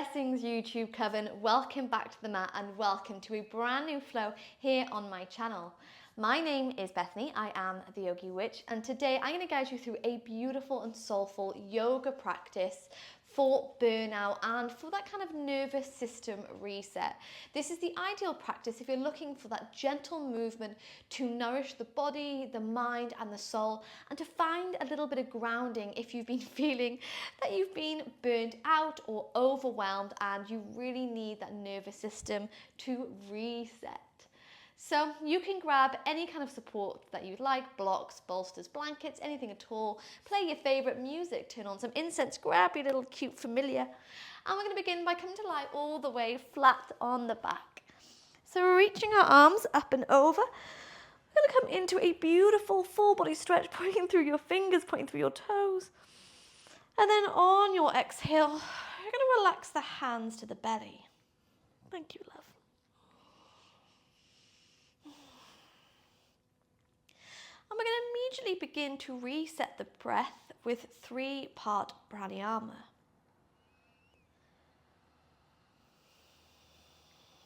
Blessings YouTube Coven, welcome back to the mat and welcome to a brand new flow here on my channel. My name is Bethany, I am the Yogi Witch, and today I'm going to guide you through a beautiful and soulful yoga practice for burnout and for that kind of nervous system reset. This is the ideal practice if you're looking for that gentle movement to nourish the body, the mind and the soul, and to find a little bit of grounding if you've been feeling that you've been burnt out or overwhelmed and you really need that nervous system to reset. So you can grab any kind of support that you'd like, blocks, bolsters, blankets, anything at all. Play your favourite music, turn on some incense, grab your little cute familiar. And we're going to begin by coming to lie all the way flat on the back. So we're reaching our arms up and over. We're going to come into a beautiful full body stretch, pointing through your fingers, pointing through your toes. And then on your exhale, you're going to relax the hands to the belly. Thank you, love. And we're going to immediately begin to reset the breath with 3-part pranayama.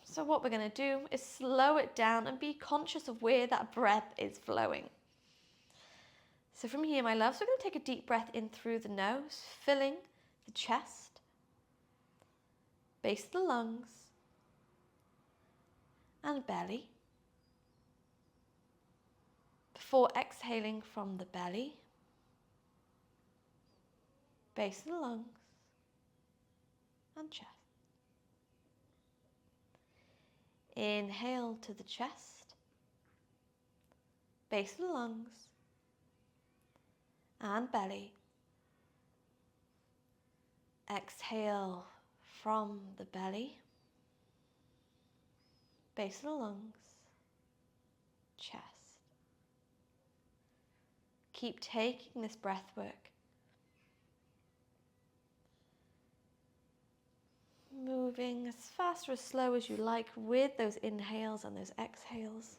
So what we're going to do is slow it down and be conscious of where that breath is flowing. So from here, my loves, we're going to take a deep breath in through the nose, filling the chest, base of the lungs, and belly. Before exhaling from the belly, base of the lungs, and chest. Inhale to the chest, base of the lungs, and belly. Exhale from the belly, base of the lungs, chest. Keep taking this breath work. Moving as fast or as slow as you like with those inhales and those exhales.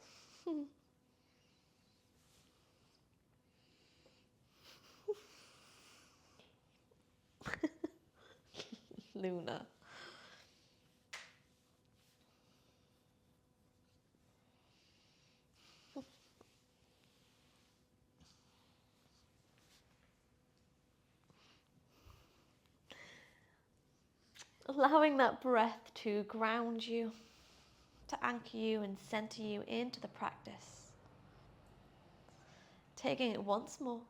Luna. Allowing that breath to ground you, to anchor you and center you into the practice. Taking it once more.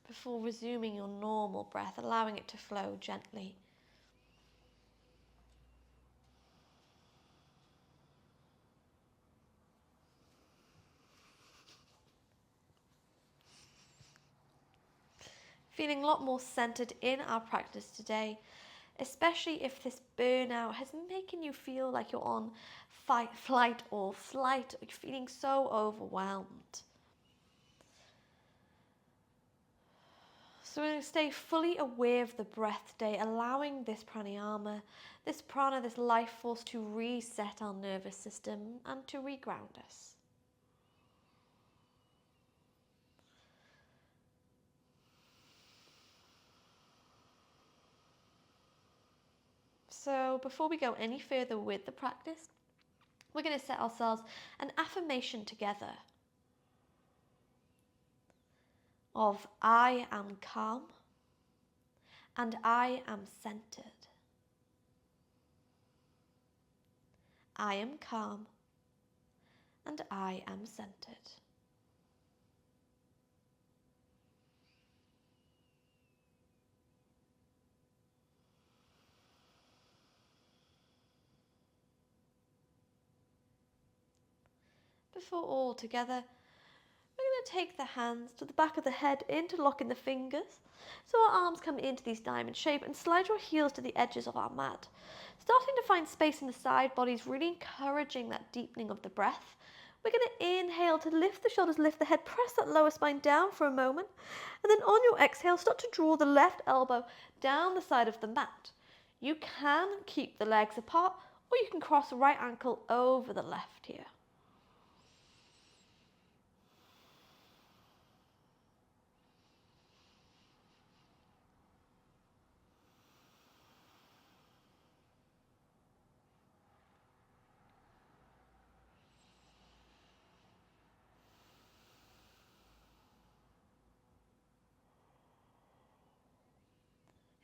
Before resuming your normal breath, allowing it to flow gently. Feeling a lot more centered in our practice today, especially if this burnout has making you feel like you're on fight, flight or flight, or you're feeling so overwhelmed. So we're going to stay fully aware of the breath today, allowing this pranayama, this prana, this life force to reset our nervous system and to reground us. So before we go any further with the practice, we're going to set ourselves an affirmation together of I am calm and I am centered. I am calm and I am centered. Before all together, we're going to take the hands to the back of the head, interlocking the fingers, so our arms come into these diamond shape, and slide your heels to the edges of our mat. Starting to find space in the side bodies, really encouraging that deepening of the breath. We're going to inhale to lift the shoulders, lift the head, press that lower spine down for a moment, and then on your exhale, start to draw the left elbow down the side of the mat. You can keep the legs apart, Or you can cross the right ankle over the left here.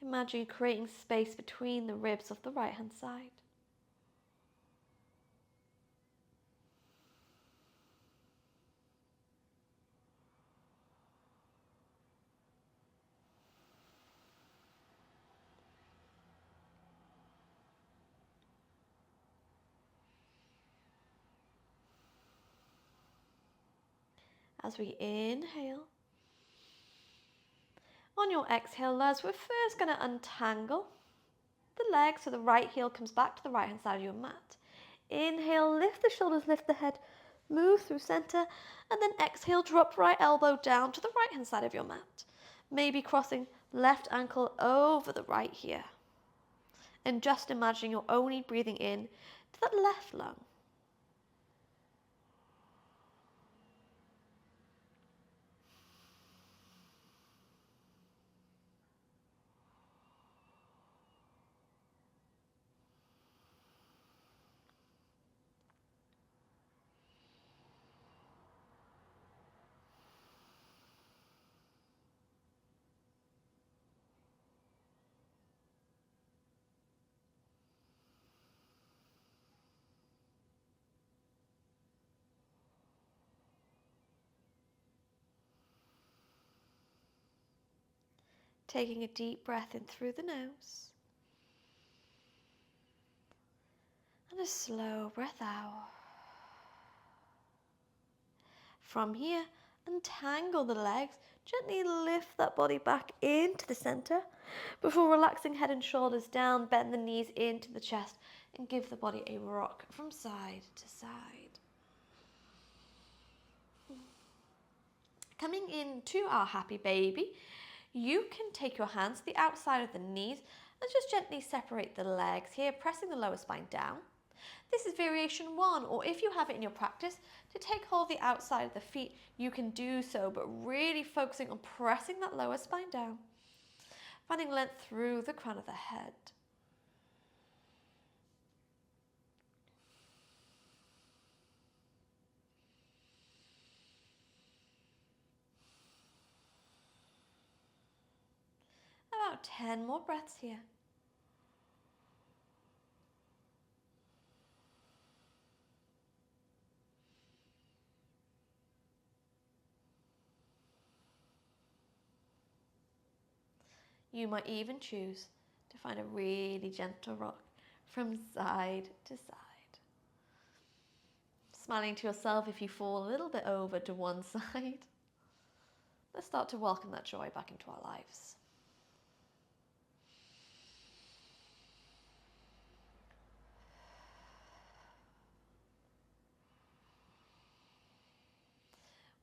Imagine creating space between the ribs of the right hand side. As we inhale, on your exhale, Les, we're first going to untangle the leg so the right heel comes back to the right hand side of your mat. Inhale, lift the shoulders, lift the head, move through center, and then exhale, drop right elbow down to the right hand side of your mat. Maybe crossing left ankle over the right here. And just imagine you're only breathing in to that left lung. Taking a deep breath in through the nose. And a slow breath out. From here, untangle the legs. Gently lift that body back into the center before relaxing head and shoulders down. Bend the knees into the chest and give the body a rock from side to side. Coming into our happy baby, you can take your hands to the outside of the knees and just gently separate the legs here, pressing the lower spine down. This is variation 1, or if you have it in your practice, to take hold of the outside of the feet, you can do so, but really focusing on pressing that lower spine down, finding length through the crown of the head. About 10 more breaths here. You might even choose to find a really gentle rock from side to side. Smiling to yourself if you fall a little bit over to one side. Let's start to welcome that joy back into our lives.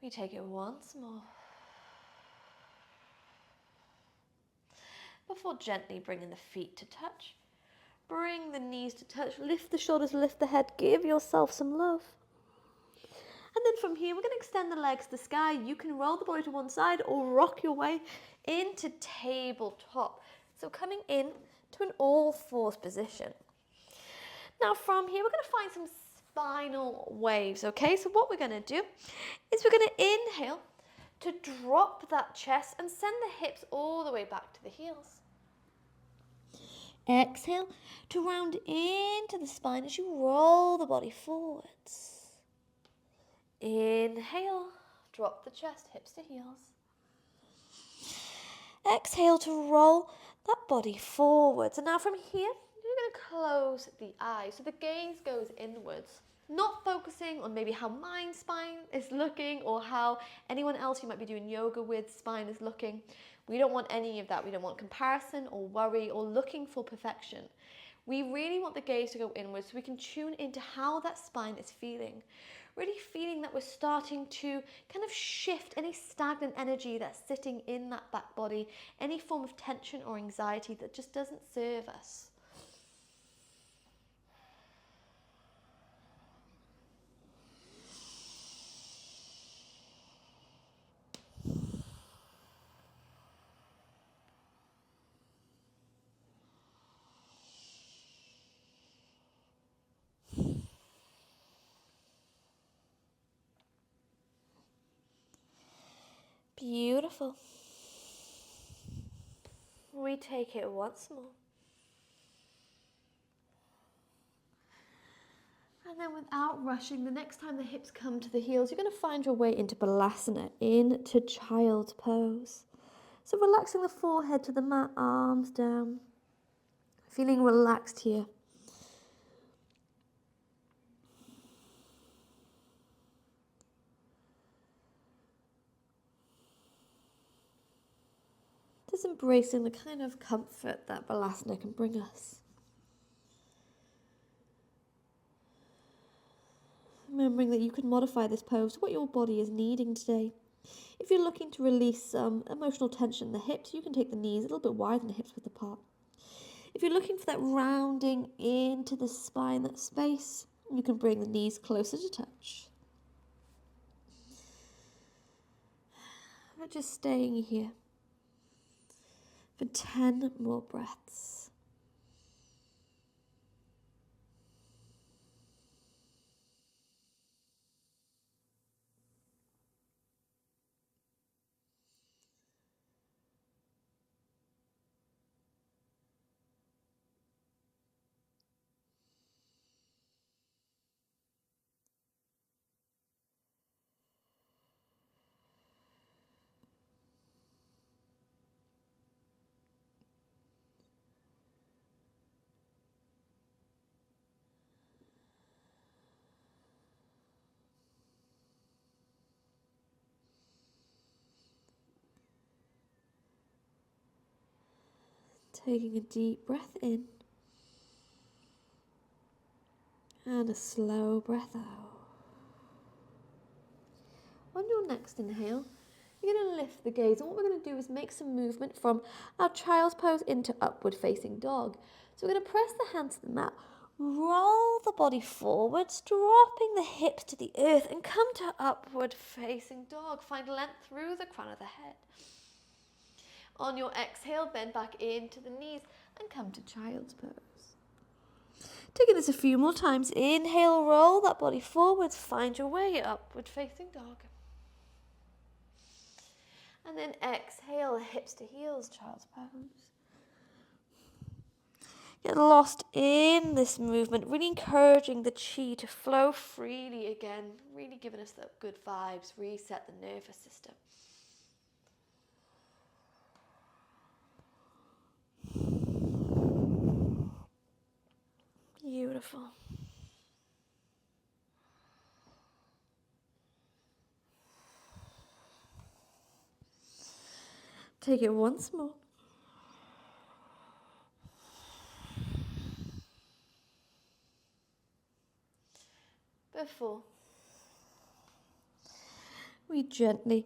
We take it once more. Before gently bringing the feet to touch, bring the knees to touch, lift the shoulders, lift the head, give yourself some love. And then from here, we're going to extend the legs to the sky. You can roll the body to one side or rock your way into tabletop. So coming in to an all fours position. Now from here, we're going to find some spinal waves, okay? So what we're going to do is we're going to inhale to drop that chest and send the hips all the way back to the heels. Exhale to round into the spine as you roll the body forwards. Inhale, drop the chest, hips to heels. Exhale to roll that body forwards. And now from here, you're going to close the eyes. So the gaze goes inwards, not focusing on maybe how my spine is looking or how anyone else you might be doing yoga with spine is looking. We don't want any of that. We don't want comparison or worry or looking for perfection. We really want the gaze to go inwards so we can tune into how that spine is feeling. Really feeling that we're starting to kind of shift any stagnant energy that's sitting in that back body, any form of tension or anxiety that just doesn't serve us. Beautiful. We take it once more. And then without rushing, the next time the hips come to the heels, you're going to find your way into Balasana, into child's pose. So relaxing the forehead to the mat, arms down, feeling relaxed here. Just embracing the kind of comfort that Balasana can bring us. Remembering that you can modify this pose to what your body is needing today. If you're looking to release some emotional tension in the hips, you can take the knees a little bit wider than the hips width apart. If you're looking for that rounding into the spine, that space, you can bring the knees closer to touch. But just staying here for 10 more breaths. Taking a deep breath in and a slow breath out. On your next inhale, you're going to lift the gaze, and what we're going to do is make some movement from our child's pose into upward facing dog. So we're going to press the hands to the mat, roll the body forwards, dropping the hips to the earth, and come to upward facing dog. Find length through the crown of the head. On your exhale, bend back into the knees and come to child's pose. Taking this a few more times. Inhale, roll that body forwards, find your way upward facing dog. And then exhale, hips to heels, child's pose. Get lost in this movement, really encouraging the chi to flow freely again, really giving us the good vibes, reset the nervous system. Beautiful. Take it once more. Before we gently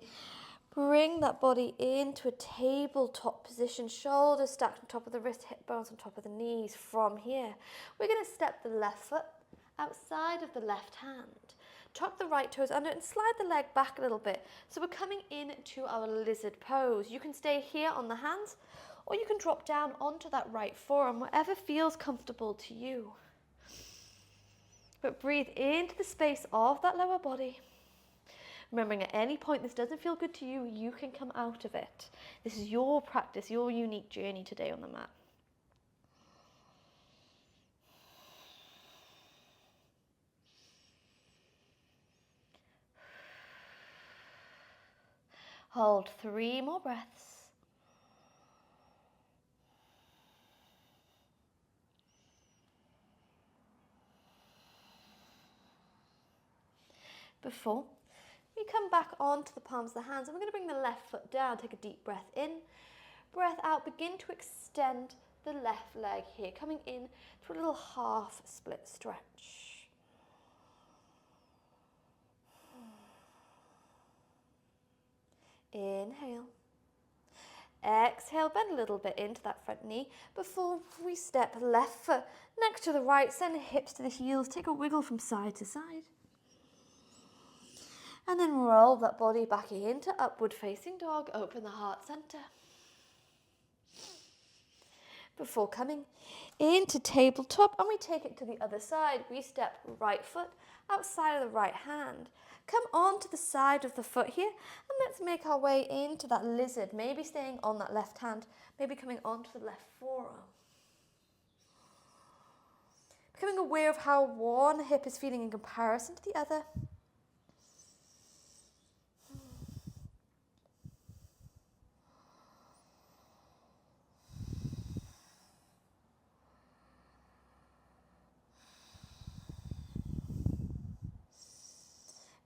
bring that body into a tabletop position, shoulders stacked on top of the wrist, hip bones on top of the knees. From here, we're going to step the left foot outside of the left hand. Tuck the right toes under and slide the leg back a little bit. So we're coming into our lizard pose. You can stay here on the hands, or you can drop down onto that right forearm, whatever feels comfortable to you. But breathe into the space of that lower body. Remembering at any point this doesn't feel good to you, you can come out of it. This is your practice, your unique journey today on the mat. Hold 3 more breaths. Before we come back onto the palms of the hands, and we're going to bring the left foot down. Take a deep breath in, breath out. Begin to extend the left leg here, coming in to a little half split stretch. Inhale. Exhale, bend a little bit into that front knee before we step left foot next to the right, send the hips to the heels, take a wiggle from side to side. And then roll that body back into upward facing dog, open the heart center. Before coming into tabletop, and we take it to the other side. We step right foot outside of the right hand. Come onto the side of the foot here, and let's make our way into that lizard, maybe staying on that left hand, maybe coming onto the left forearm. Becoming aware of how one hip is feeling in comparison to the other.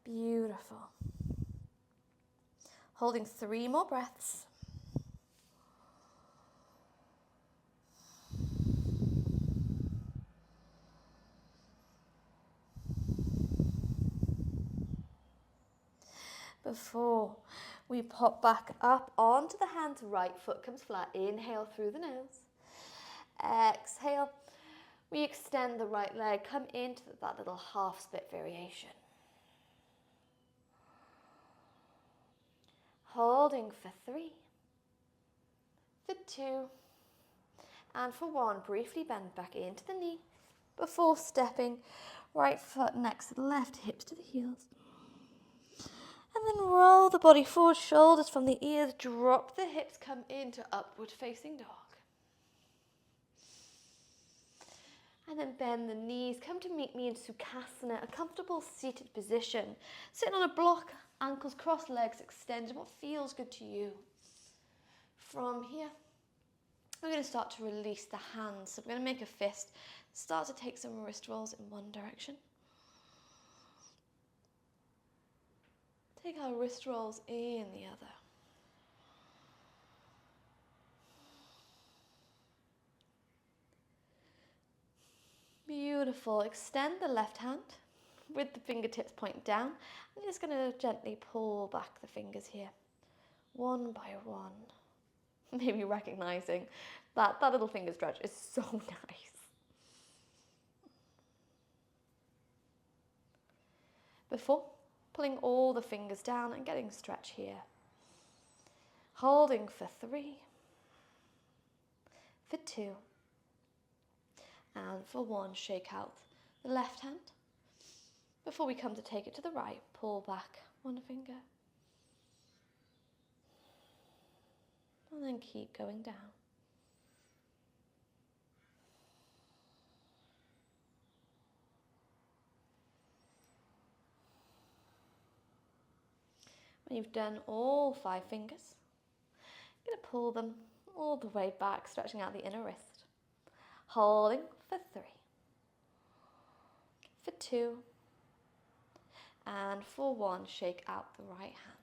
Beautiful. Holding 3 more breaths. Before we pop back up onto the hands, right foot comes flat. Inhale through the nose. Exhale. We extend the right leg, come into that little half split variation. Holding for 3, for 2, and for 1. Briefly bend back into the knee before stepping right foot next to the left, hips to the heels. And then roll the body forward, shoulders from the ears, drop the hips, come into upward facing dog. And then bend the knees, come to meet me in Sukhasana, a comfortable seated position. Sitting on a block, ankles crossed, legs extended, what feels good to you. From here, we're going to start to release the hands. So we're going to make a fist, start to take some wrist rolls in one direction. Take our wrist rolls in the other. Beautiful. Extend the left hand with the fingertips point down. I'm just going to gently pull back the fingers here, one by one. Maybe recognizing that little finger stretch is so nice. Before pulling all the fingers down and getting stretch here. Holding for 3, for 2, and for 1, shake out the left hand. Before we come to take it to the right, pull back 1 finger. And then keep going down. When you've done all 5 fingers, you're going to pull them all the way back, stretching out the inner wrist. Holding for 3, for 2, and for 1, shake out the right hand.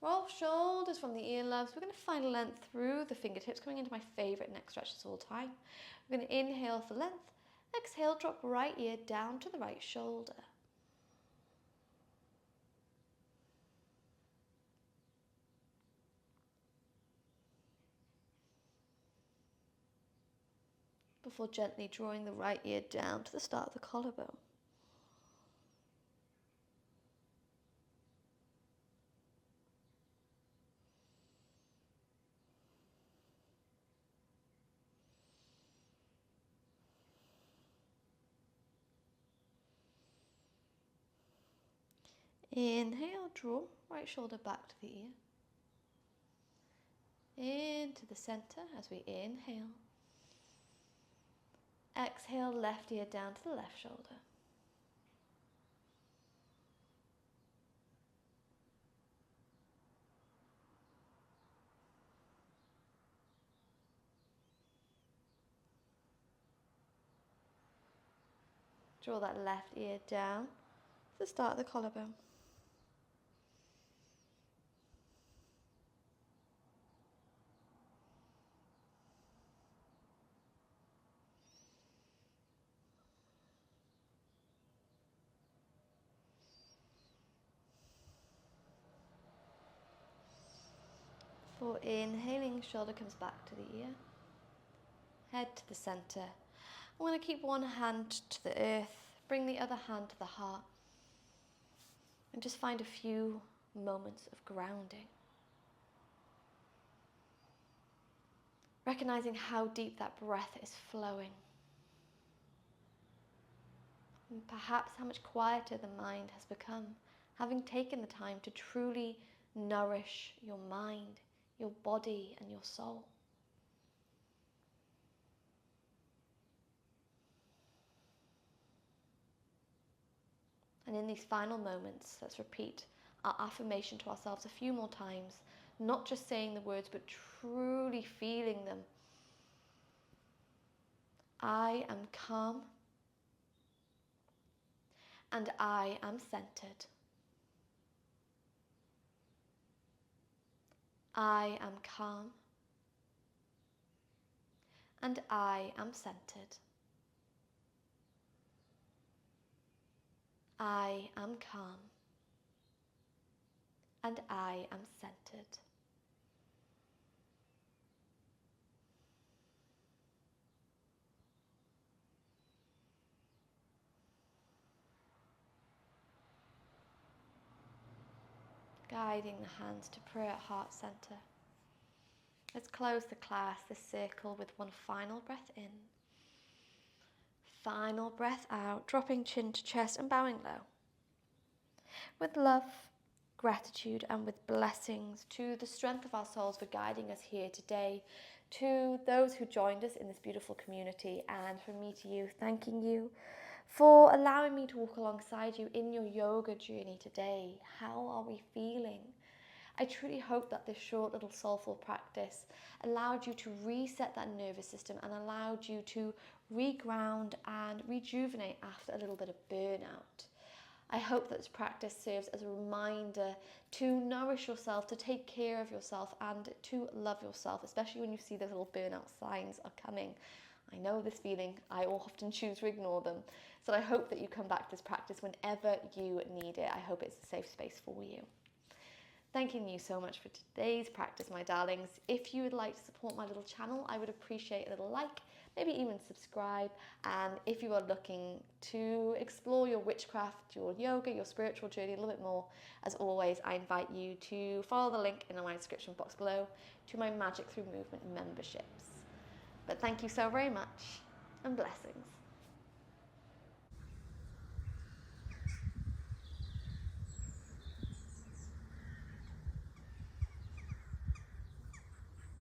Roll shoulders from the earlobes. We're going to find length through the fingertips, coming into my favorite neck stretches all time. We're going to inhale for length. Exhale, drop right ear down to the right shoulder. Before gently drawing the right ear down to the start of the collarbone. Inhale, draw right shoulder back to the ear. Into the center as we inhale. Exhale, left ear down to the left shoulder. Draw that left ear down to the start of the collarbone. For inhaling, shoulder comes back to the ear, head to the center. I'm going to keep one hand to the earth, bring the other hand to the heart, and just find a few moments of grounding. recognizing how deep that breath is flowing. And perhaps how much quieter the mind has become, having taken the time to truly nourish your mind, your body, and your soul. And in these final moments, let's repeat our affirmation to ourselves a few more times, not just saying the words, but truly feeling them. I am calm and I am centered. I am calm and I am centered. I am calm and I am centered. Guiding the hands to prayer at heart center. Let's close the class, this circle, with one final breath in. Final breath out, dropping chin to chest and bowing low. With love, gratitude, and with blessings to the strength of our souls for guiding us here today, to those who joined us in this beautiful community, and from me to you, thanking you for allowing me to walk alongside you in your yoga journey today. How are we feeling? I truly hope that this short little soulful practice allowed you to reset that nervous system and allowed you to reground and rejuvenate after a little bit of burnout. I hope that this practice serves as a reminder to nourish yourself, to take care of yourself, and to love yourself, especially when you see those little burnout signs are coming. I know this feeling, I often choose to ignore them. So I hope that you come back to this practice whenever you need it. I hope it's a safe space for you. Thanking you so much for today's practice, my darlings. If you would like to support my little channel, I would appreciate a little like, maybe even subscribe. And if you are looking to explore your witchcraft, your yoga, your spiritual journey a little bit more, as always, I invite you to follow the link in my description box below to my Magic Through Movement memberships. But thank you so very much, and blessings.